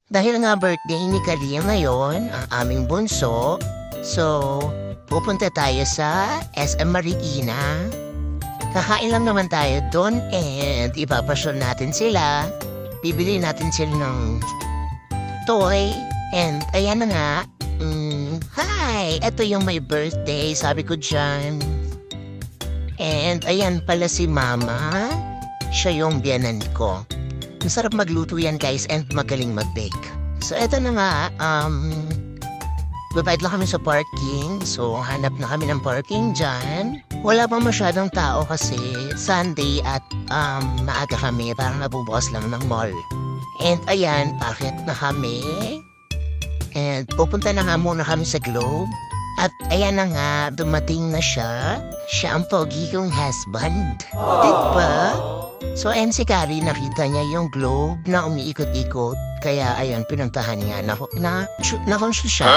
Dahil nga birthday ni Kalia ngayon, ang aming bunso, so pupunta tayo sa SM Marikina. Kakain lang naman tayo doon and ipapasyal natin sila. Bibili natin sila ng toy and ayan na nga. Hi! Ito yung my birthday, sabi ko dyan. And ayan pala si Mama. Siya yung biyanan ko. Masarap magluto yan guys and magaling mag-bake. So eto na nga, babayad lang kami sa parking. So hanap na kami ng parking dyan. Wala pa masyadong tao kasi Sunday at maaga kami, parang nabubukas lang ng mall. And ayan, packet na kami. And pupunta na nga muna kami sa Globe. At ayan na nga, dumating na siya. Siya ang pogi kong husband. Diba? So ayan si Carrie, nakita niya yung Globe na umiikot-ikot. Kaya ayan, pinuntahan niya na conscious siya.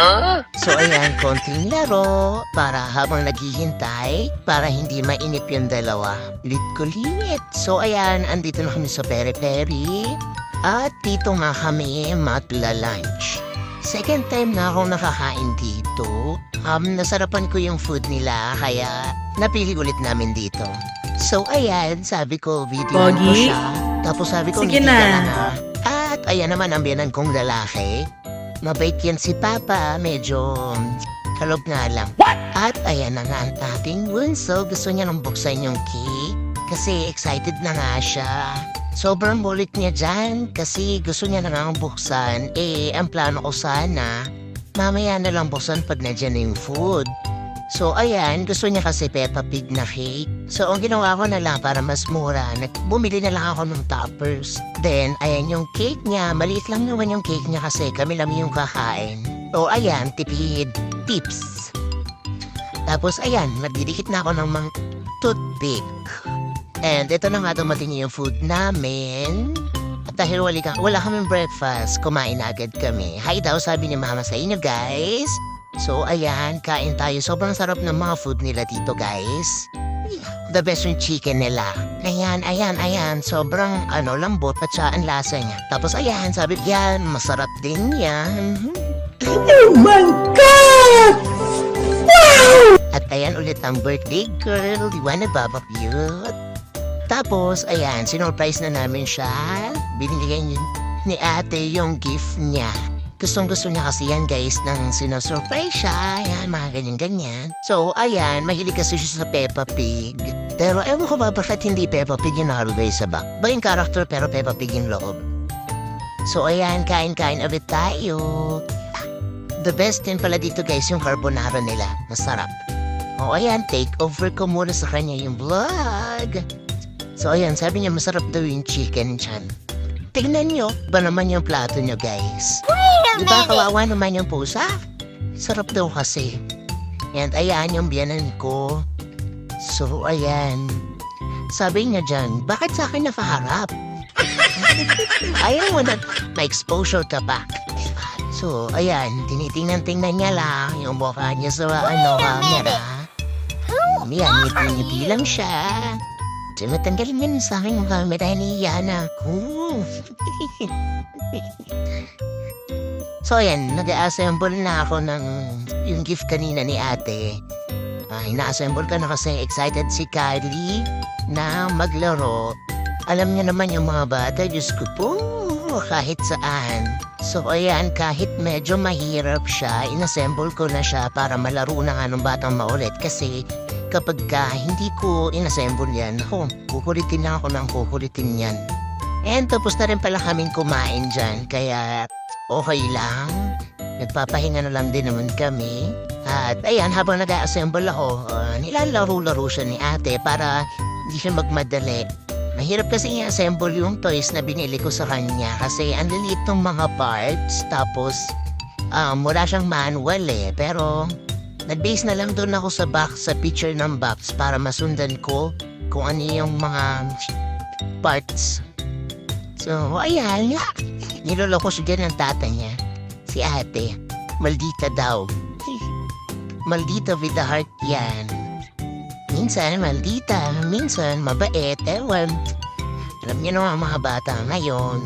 So ayan, konting laro para habang naghihintay para hindi mainip yung dalawa. Lit. So ayan, andito na kami sa Peri Peri. At dito nga kami magla-lunch. Second time na akong nakakain dito. Nasarapan ko yung food nila kaya napili ulit namin dito. So ayan, sabi ko video ko siya. Tapos sabi ko Sige hindi na. ka na nga. At ayan naman ang biyanan kong lalaki. Mabait yan si Papa, medyo kalog nga lang. At ayan na nga ang ating bunso. Gusto niya nang buksan yung cake kasi excited na nga siya. Sobrang bulit niya dyan kasi gusto niya na nga buksan. Ang plano ko sana, mamaya na lang buksan pag nandiyan na yung food. So ayan, gusto niya kasi Peppa Pig na cake. So ang ginawa ko na lang para mas mura, bumili na lang ako ng toppers. Then ayan yung cake niya, maliit lang naman yung cake niya kasi kami lang yung kakain. So ayan, tipid tips. Tapos ayan, nagdidikit na ako ng mga toothpick. And ito na nga dumating yung food namin. At dahil wala kaming breakfast, kumain na agad kami. Hi daw, sabi ni Mama sa inyo guys. So ayan, kain tayo. Sobrang sarap ng mga food nila dito guys. The best yung chicken nila. Ayan. Sobrang lambot at siya ang lasa niya. Tapos ayan, sabi yan, masarap din yan. Oh my God! Wow! At ayan ulit ang birthday girl. Di ba nagbabakyut? Tapos, ayan, sinurprise na namin siya. Binigyan ni ate yung gift niya. Gustong-gusto niya kasi yan, guys, nang sinusurprise siya. Ayan, mga ganyan-ganyan. So, ayan, mahilig kasi siya sa Peppa Pig. Pero, ewan ko ba, bakit hindi Peppa Pig yung nakalagay sa back? Ba yung character, pero Peppa Pig yung loob. So, ayan, kain-kain ulit tayo. The best din pala dito, guys, yung carbonara nila. Masarap. O, ayan, take over ko muna sa kanya yung vlog. So ayan, sabi niya masarap daw yung chicken chan. Tignan niyo, ba naman yung plato niyo guys? Diba kawawa naman yung pusa? Sarap daw kasi. And ayan yung biyanan ko. So ayan, sabi niya dyan, bakit sa akin nakaharap? Ayaw mo na ma-exposure ka pa. So ayan, tinitingnan-tingnan niya lang yung mukha niya sa camera. Yan, ngiti-ngiti lang siya. Matanggalin yan sa akin yung camera ni Yana ko. So ayan, nag-assemble na ako ng yung gift kanina ni ate. Ina-assemble ka na kasi excited si Kylie na maglaro. Alam niya naman yung mga bata, Diyos ko po, kahit saan. So ayan, kahit medyo mahirap siya, inassemble ko na siya para malaro na nga ng batang maulit kasi kapag hindi ko inassemble yan, kukulitin lang ako ng kukulitin yan. And tapos na rin pala kaming kumain dyan, kaya okay lang. Nagpapahinga na lang din naman kami. At ayan, habang nag-assemble ako, nilalaro-laro siya ni ate para hindi siya magmadali. Mahirap kasi i-assemble yung toys na binili ko sa kanya kasi ang lilit ng mga parts. Tapos, wala siyang manual pero nag-base na lang doon ako sa box, sa picture ng box para masundan ko kung ano yung mga parts. So, ayan nga. Niloloko siya dyan ng tata niya. Si ate. Maldita daw. Maldita with the heart yan. Minsan maldita, minsan mabait. Ewan. Alam niyo naman mga bata ngayon.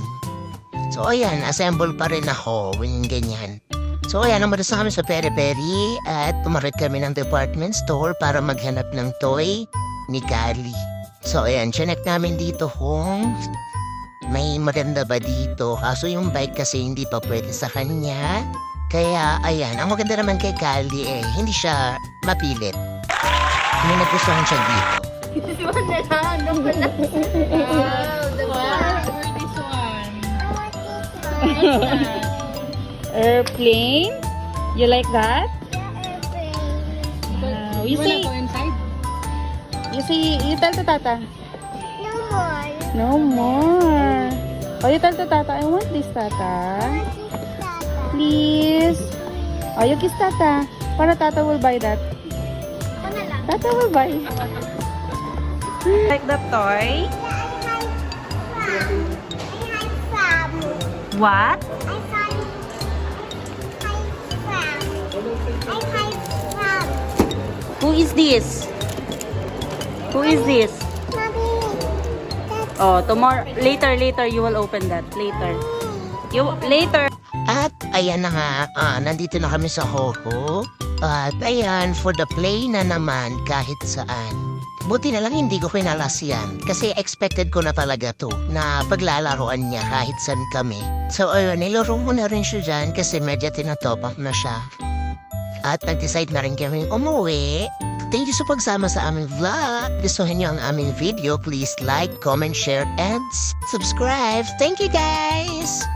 So ayan, assemble pa rin ako, yung ganyan. So ayan, umalis na kami sa Peri-Peri at pumarit kami ng department store para maghanap ng toy ni Kylie. So ayan, chinek namin dito kung may maganda ba dito. Kaso yung bike kasi hindi pa pwede sa kanya. Kaya ayan, ang maganda naman kay Kylie hindi siya mapilit. May nagustuhan siya dito. This one na lang. Wow, the Or this one. one. Airplane? You like that? Wow. You wanna go inside? You tell to Tata. No more. No more. Oh, you tell to Tata, I want this, Tata. Please. Oh, you kiss Tata. Para Tata will buy that. Tata will buy. Like that toy? What? Who is this? Who is this? Oh, tomorrow, later you will open that. Later. At ayan na nga, nandito na kami sa Hoho. At ayan, for the play na naman kahit saan. Buti na lang hindi ko pinalas yan kasi expected ko na talaga to na paglalaroan niya kahit saan kami. So ayun, nilaro ko na rin siya dyan kasi medyo tinatop up na siya. At nag-decide na rin kami umuwi. Thank you sa pagsama sa aming vlog. Gustuhin niyo ang aming video, please like, comment, share, and subscribe. Thank you guys!